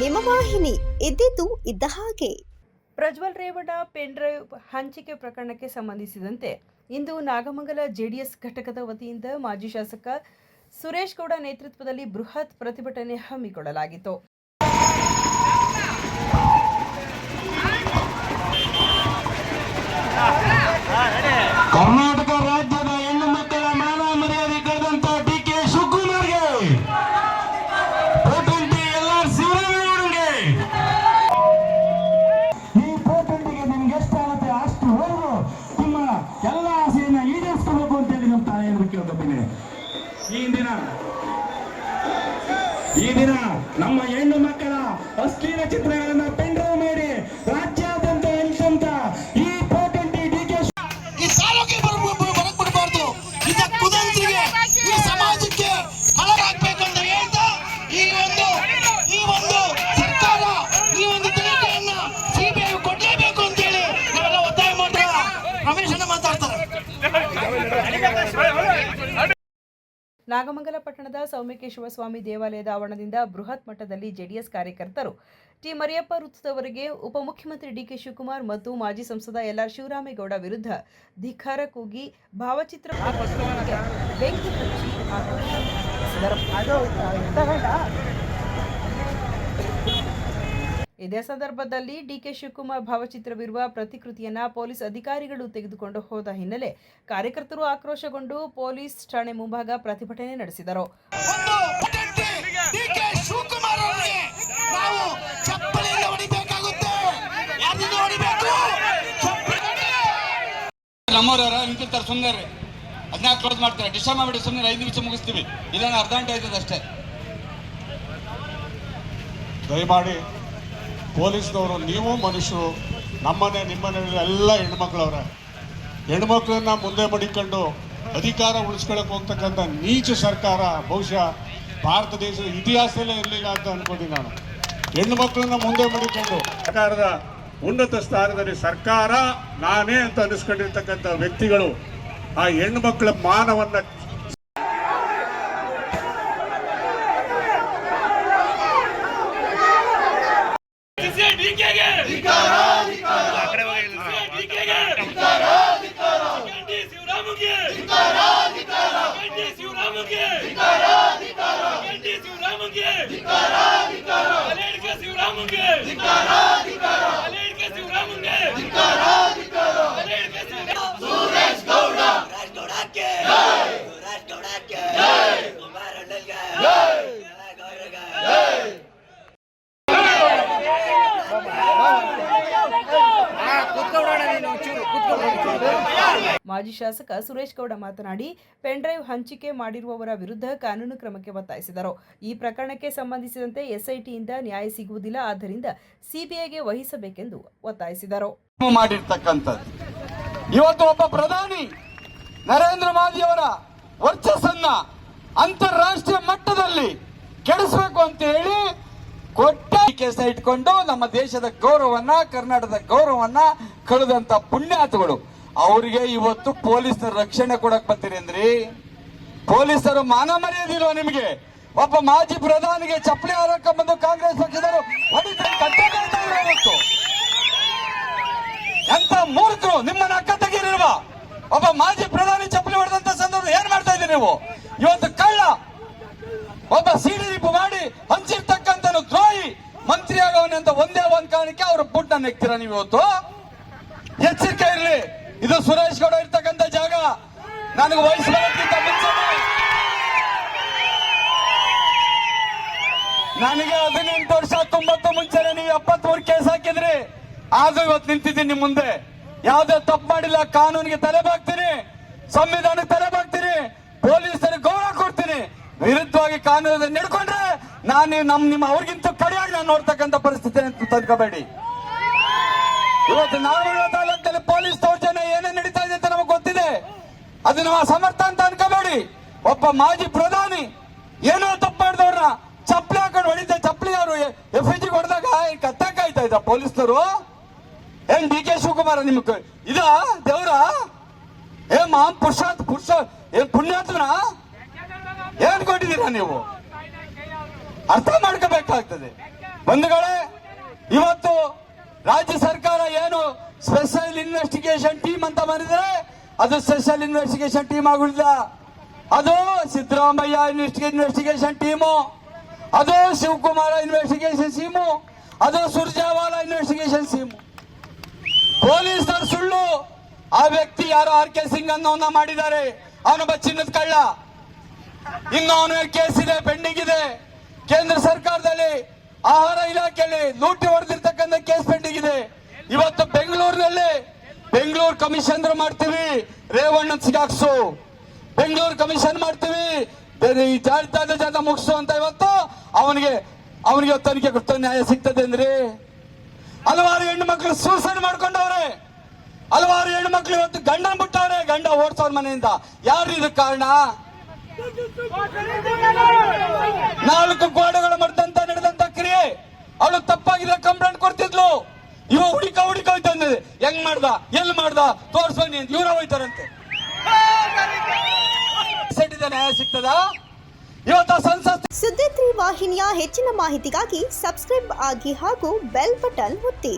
ನಿಮ್ಮ ವಾಹಿನಿ, ಇದ್ದಿದ್ದು ಇದ್ದ ಹಾಗೆ. ಪ್ರಜ್ವಲ್ ರೇವಣ್ಣ ಪೆನ್ ಡ್ರೈವ್ ಹಂಚಿಕೆ ಪ್ರಕರಣಕ್ಕೆ ಸಂಬಂಧಿಸಿದಂತೆ ಇಂದು ನಾಗಮಂಗಲ ಜೆಡಿಎಸ್ ಘಟಕದ ವತಿಯಿಂದ ಮಾಜಿ ಶಾಸಕ ಸುರೇಶ್ ಗೌಡ ನೇತೃತ್ವದಲ್ಲಿ ಬೃಹತ್ ಪ್ರತಿಭಟನೆ ಹಮ್ಮಿಕೊಳ್ಳಲಾಗಿತ್ತು. ಕರ್ನಾಟಕ ರಾಜ್ಯದ ಹೆಣ್ಣು ಮಕ್ಕಳ ಮಾನ ಮರ್ಯಾದೆ ಕಳೆದಂತ ಡಿಕೆ ಶಿವಕುಮಾರ್ಗೆ, ಶಿವರಾಮೇಗೌಡರಿಗೆ ಈ ಪೋಟೆಂಟಿಗೆ ನಿಮ್ಗೆ ಎಷ್ಟಾಗುತ್ತೆ ಅಷ್ಟುವರೆಗೂ ನಿಮ್ಮ ಎಲ್ಲ ಆಸೆಯನ್ನ ಈಡೇರಿಸಬೇಕು ಅಂತೇಳಿ ನಮ್ಮ ತಾಯಿಯನ್ನು ಕೇಳ್ಕೊತೀನಿ. ಈ ದಿನ ನಮ್ಮ ಹೆಣ್ಣು ಮಕ್ಕಳ ಅಶ್ಲೀಲ ಚಿತ್ರಗಳನ್ನ ಪೆನ್ ಡ್ರೈವ್ ಮಾಡಿ ರಾಜ್ಯಾದ್ಯಂತ ಹಂಚಂತ ಈ ಪೋಟೆಂಟಿ ಡಿಕೆ ಈ ಸಾಲಕ್ಕೆ ಬರಕ್ಬಿಡಬಾರ್ದು. ಇದ ಕುದಂತ್ರಿಗೆ ಈ ಸಮಾಜಕ್ಕೆ ಹಳರಾಗಬೇಕಂತ ಹೇಳ್ತಾ ಈ ಒಂದು ಸರ್ಕಾರ ಈ ಒಂದು ತನಿಖೆಯನ್ನ ಸಿಬಿಐ ಕೊಡಲೇಬೇಕು ಅಂತ ಹೇಳಿ ನಾವೆಲ್ಲ ಒತ್ತಾಯ ಮಾಡ್ತಾರೆ. ರಮೇಶ್ ಅಣ್ಣ ಮಾತಾಡ್ತಾರೆ. ನಾಗಮಂಗಲ ಪಟ್ಟಣದ ಸೌಮ್ಯಕೇಶ್ವರ ಸ್ವಾಮಿ ದೇವಾಲಯದ ಆವರಣದಿಂದ ಬೃಹತ್ ಮಟ್ಟದಲ್ಲಿ ಜೆಡಿಎಸ್ ಕಾರ್ಯಕರ್ತರು ಟಿ ಮರಿಯಪ್ಪ ವೃತ್ತದವರೆಗೆ ಉಪಮುಖ್ಯಮಂತ್ರಿ ಡಿಕೆ ಶಿವಕುಮಾರ್ ಮತ್ತು ಮಾಜಿ ಸಂಸದ ಎಲ್.ಆರ್. ಶಿವರಾಮೇಗೌಡ ವಿರುದ್ಧ ಧಿಕ್ಕಾರ ಕೂಗಿ ಭಾವಚಿತ್ರ ಬೆಂಕಿ ಹಚ್ಚಿ ಇದೇ ಸಂದರ್ಭದಲ್ಲಿ ಡಿಕೆ ಶಿವಕುಮಾರ್ ಭಾವಚಿತ್ರವಿರುವ ಪ್ರತಿಕೃತಿಯನ್ನ ಪೊಲೀಸ್ ಅಧಿಕಾರಿಗಳು ತೆಗೆದುಕೊಂಡು ಹೋದ ಹಿನ್ನೆಲೆ ಕಾರ್ಯಕರ್ತರು ಆಕ್ರೋಶಗೊಂಡು ಪೊಲೀಸ್ ಠಾಣೆ ಮುಂಭಾಗ ಪ್ರತಿಭಟನೆ ನಡೆಸಿದರು. ಸುಮ್ಮನೆ ಅದನ್ನ ಕ್ಲೋಸ್ ಮಾಡ್ತಾರೆ, ಡಿಸ್ಟರ್ಬ್ ಮಾಡಿಬಿಟ್ಟು ಸುಮ್ಮನೆ 5 ನಿಮಿಷ ಮುಗಿಸ್ತೀವಿ, ಇಲ್ಲ ಅರ್ಧ ಗಂಟೆ ಆಯ್ತದೆ ಅಷ್ಟೇ. ದಯಮಾಡಿ ಪೊಲೀಸ್ನವರು, ನೀವು ಮನುಷ್ಯರು, ನಮ್ಮನೆ ನಿಮ್ಮನೆ ಎಲ್ಲ ಹೆಣ್ಮಕ್ಳವ್ರೆ. ಹೆಣ್ಮಕ್ಳನ್ನ ಮುಂದೆ ಮಡಿಕೊಂಡು ಅಧಿಕಾರ ಉಳಿಸ್ಕೊಳಕ್ಕೆ ಹೋಗ್ತಕ್ಕಂಥ ನೀಚ ಸರ್ಕಾರ ಬಹುಶಃ ಭಾರತ ದೇಶದ ಇತಿಹಾಸದಲ್ಲೇ ಇರಲಿಲ್ಲ ಅಂತ ಅನ್ಕೋತೀನಿ ನಾನು. ಹೆಣ್ಣು ಮಕ್ಕಳನ್ನ ಮುಂದೆ ಮಡಿಕೊಂಡು ಸರ್ಕಾರದ ಉನ್ನತ ಸ್ಥಾನದಲ್ಲಿ ಸರ್ಕಾರ ನಾನೇ ಅಂತ ಅನಿಸ್ಕೊಂಡಿರ್ತಕ್ಕಂಥ ವ್ಯಕ್ತಿಗಳು ಆ ಹೆಣ್ಣು ಮಕ್ಕಳ ಮಾನವನ್ನ ಮಾಜಿ ಶಾಸಕ ಸುರೇಶ್ ಗೌಡ ಮಾತನಾಡಿ, ಪೆನ್ ಡ್ರೈವ್ ಹಂಚಿಕೆ ಮಾಡಿರುವವರ ವಿರುದ್ಧ ಕಾನೂನು ಕ್ರಮಕ್ಕೆ ಒತ್ತಾಯಿಸಿದರು. ಈ ಪ್ರಕರಣಕ್ಕೆ ಸಂಬಂಧಿಸಿದಂತೆ ಎಸ್ಐಟಿಯಿಂದ ನ್ಯಾಯ ಸಿಗುವುದಿಲ್ಲ, ಆದ್ದರಿಂದ ಸಿಬಿಐಗೆ ವಹಿಸಬೇಕೆಂದು ಒತ್ತಾಯಿಸಿದರು. ಇವತ್ತು ಒಬ್ಬ ಪ್ರಧಾನಿ ನರೇಂದ್ರ ಮೋದಿಯವರ ವರ್ಚಸ್ಸನ್ನ ಅಂತಾರಾಷ್ಟ್ರೀಯ ಮಟ್ಟದಲ್ಲಿ ಕೆಡಿಸಬೇಕು ಅಂತ ಹೇಳಿ ಕೊಟ್ಟ ಕೇಸ ಇಟ್ಕೊಂಡು ನಮ್ಮ ದೇಶದ ಗೌರವವನ್ನ, ಕರ್ನಾಟಕದ ಗೌರವವನ್ನ ಕಳೆದಂತ ಪುಣ್ಯಾತಗಳು ಅವರಿಗೆ ಇವತ್ತು ಪೊಲೀಸರ ರಕ್ಷಣೆ ಕೊಡಕ್ ಬರ್ತೀರಿ ಅಂದ್ರಿ. ಪೊಲೀಸರು ಮಾನ ಮರ್ಯಾದಿಲ್ವ ನಿಮಗೆ? ಒಬ್ಬ ಮಾಜಿ ಪ್ರಧಾನಿಗೆ ಚಪ್ಪಲಿ ಹಾರಕ ಬಂದು ಕಾಂಗ್ರೆಸ್ ಪಕ್ಷದವರು ಎಂತ ಮೂರ್ಖರು, ನಿಮ್ಮನ್ನ ಅಕ್ಕ ತೆಗೀರಿರುವ ಒಬ್ಬ ಮಾಜಿ ಪ್ರಧಾನಿ ಚಪ್ಪಲಿ ಹೊಡೆದಂತ ಸಂದರ್ಭ ಏನ್ ಮಾಡ್ತಾ ಇದ್ದೀರಿ ನೀವು? ಇವತ್ತು ಕಳ್ಳ ಒಬ್ಬ ಸಿಡಿಲಿಪು ಮಾಡಿ ಹಂಚಿರ್ತಕ್ಕಂಥ ದ್ರೋಹಿ ಮಂತ್ರಿ ಆಗವನೆ ಅಂತ ಒಂದೇ ಒಂದ್ ಕಾರಣಕ್ಕೆ ಅವ್ರ ಬುಡ್ಡನ್ನ ನೆಕ್ತೀರಾ ನೀವು ಇವತ್ತು? ಎಚ್ಚರಿಕೆ ಇರಲಿ, ಇದು ಸುರೇಶ್ ಗೌಡ ಇರ್ತಕ್ಕಂಥ ಜಾಗ. ನನಗೆ ವಯಸ್ಸು ಬರೋಕ್ಕಿಂತ ಮುಂಚೆ ನನಗೆ 18 ವರ್ಷ 90 ಮುಂಚೆನೆ ನೀವು 73 ಕೇಸ್ ಹಾಕಿದ್ರಿ. ಆದ್ರೂ ಇವತ್ತು ನಿಂತಿದ್ದೀನಿ ನಿಮ್ ಮುಂದೆ. ಯಾವುದೇ ತಪ್ಪು ಮಾಡಿಲ್ಲ, ಕಾನೂನಿಗೆ ತಲೆ ಬಾಗ್ತೀನಿ, ಸಂವಿಧಾನಕ್ಕೆ ತಲೆ ಬಾಗ್ತೀನಿ, ಪೊಲೀಸರಿಗೆ ಗೌರವ ಕೊಡ್ತೀನಿ. ವಿರುದ್ಧವಾಗಿ ಕಾನೂನು ನಡ್ಕೊಂಡ್ರೆ ನಿಮ್ಮ ಅವ್ರಿಗಿಂತ ಕಡೆಯಾಗಿ ನಾನು ನೋಡ್ತಕ್ಕಂಥ ಪರಿಸ್ಥಿತಿ ತಂದ್ಕೋಬೇಡಿ. ಇವತ್ತು ನಾಗಮಂಗಲ ತಾಲೂಕಿನಲ್ಲಿ ಪೊಲೀಸ್ ದೌರ್ಜನ್ಯ ಏನೇನು ನಡೀತಾ ಇದೆ ಅಂತ ನಮಗೆ ಗೊತ್ತಿದೆ. ಅದು ನಮ್ಮ ಸಮರ್ಥ ಅಂತ ಅನ್ಕೋಬೇಡಿ. ಒಬ್ಬ ಮಾಜಿ ಪ್ರಧಾನಿ ಏನೋ ತಪ್ಪು ಮಾಡಿದವ್ರನ್ನ ಚಪ್ಪಲಿ ಹಾಕೊಂಡು ಹೊಡಿತ, ಚಪ್ಪಲಿ ಅವರು FIG ಹೊಡೆದಾಗ ಕತ್ತಾಕಾಯ್ತಾ ಇದ್ದ ಪೊಲೀಸರು. ಏನ್ ಡಿ.ಕೆ. ಶಿವಕುಮಾರ್ ನಿಮ್ಗೆ ಇದ ದೇವ್ರ? ಪುರುಷ ಏನ್ ಪುಣ್ಯಾತ್ಮನ ಏನ್ ಕೊಟ್ಟಿದ್ದೀರಾ ನೀವು? ಅರ್ಥ ಮಾಡ್ಕೋಬೇಕಾಗ್ತದೆ. ಬಂಧುಗಳೇ, ಇವತ್ತು ರಾಜ್ಯ ಸರ್ಕಾರ ಏನು ಸ್ಪೆಷಲ್ ಇನ್ವೆಸ್ಟಿಗೇಷನ್ ಟೀಮ್ ಅಂತ ಮಾಡಿದರೆ ಅದು ಸ್ಪೆಷಲ್ ಇನ್ವೆಸ್ಟಿಗೇಷನ್ ಟೀಮ್ ಆಗುದಿಲ್ಲ. ಅದು ಸಿದ್ದರಾಮಯ್ಯ ಇನ್ವೆಸ್ಟಿಗೇಷನ್ ಟೀಮು, ಅದು ಶಿವಕುಮಾರ ಇನ್ವೆಸ್ಟಿಗೇಷನ್ ಟೀಮು, ಅದು ಸುರ್ಜೇವಾಲಾ ಇನ್ವೆಸ್ಟಿಗೇಷನ್ ಟೀಮು. ಪೊಲೀಸರು ಸುಳ್ಳು. ಆ ವ್ಯಕ್ತಿ ಯಾರೋ RK ಸಿಂಗ್ ಅನ್ನೋನ್ನ ಮಾಡಿದ್ದಾರೆ, ಅವನೊಬ್ಬ ಚಿನ್ನದ ಕಳ್ಳ. ಇನ್ನು ಅವನ ಕೇಸ್ ಇದೆ, ಪೆಂಡಿಂಗ್ ಇದೆ. ಕೇಂದ್ರ ಸರ್ಕಾರದಲ್ಲಿ ಆಹಾರ ಇಲಾಖೆಯಲ್ಲಿ ಲೂಟಿ ಹೊಡೆದಿರ್ತಕ್ಕಂಥ ಕೇಸ್ ಪೆಂಡಿಂಗ್ ಇದೆ. ಇವತ್ತು ಬೆಂಗಳೂರಿನಲ್ಲಿ ಬೆಂಗಳೂರು ಕಮಿಷನ್ ಮಾಡ್ತೀವಿ, ರೇವಣ್ಣ ಸಿಗಾಕ್ಸು, ಬೆಂಗಳೂರು ಕಮಿಷನ್ ಮಾಡ್ತೀವಿ, ಈ ಜಾತ ಮುಗಿಸು ಅಂತ ಇವತ್ತು ಅವನಿಗೆ ತನಿಖೆ ಕೊಡ್ತಾ ನ್ಯಾಯ ಸಿಗ್ತದೆ ಅಂದ್ರೆ. ಹಲವಾರು ಹೆಣ್ಣು ಮಕ್ಕಳು ಸೂಸೈಡ್ ಮಾಡ್ಕೊಂಡವ್ರೆ, ಹಲವಾರು ಹೆಣ್ಣು ಮಕ್ಕಳು ಇವತ್ತು ಗಂಡನ ಬಿಟ್ಟವ್ರೆ, ಗಂಡ ಓಡಿಸೋರ್ ಮನೆಯಿಂದ. ಯಾರು ಇದು ಕಾರಣ? 4 ಗೋಡೆಗಳ ಮಟ್ಟಂತ ನಡೆದಂತ ಕ್ರಿಯೆ. ಅವಳು ತಪ್ಪಾಗಿದ್ರೆ ಕಂಪ್ಲೇಂಟ್ ಕೊಡ್ತಿದ್ಲು. ಇವ ಹುಡುಕ ಹೋಯ್ತಂದ್ರೆ ಹೆಂಗ್ ಮಾಡ್ದ, ಎಲ್ಲಿ ಮಾಡ್ದ ತೋರ್ಸ್ಬನ್ನಿ ಅಂತ ಇವ್ರ ಹೋಯ್ತಾರಂತೆ. ನ್ಯಾಯ ಸಿಗ್ತದ ಇವತ್ತು ಸಂಸತ್. ಸುದ್ದಿ 3 ವಾಹಿನಿಯ ಹೆಚ್ಚಿನ ಮಾಹಿತಿಗಾಗಿ ಸಬ್ಸ್ಕ್ರೈಬ್ ಆಗಿ ಹಾಗೂ ಬೆಲ್ ಬಟನ್ ಒತ್ತಿ.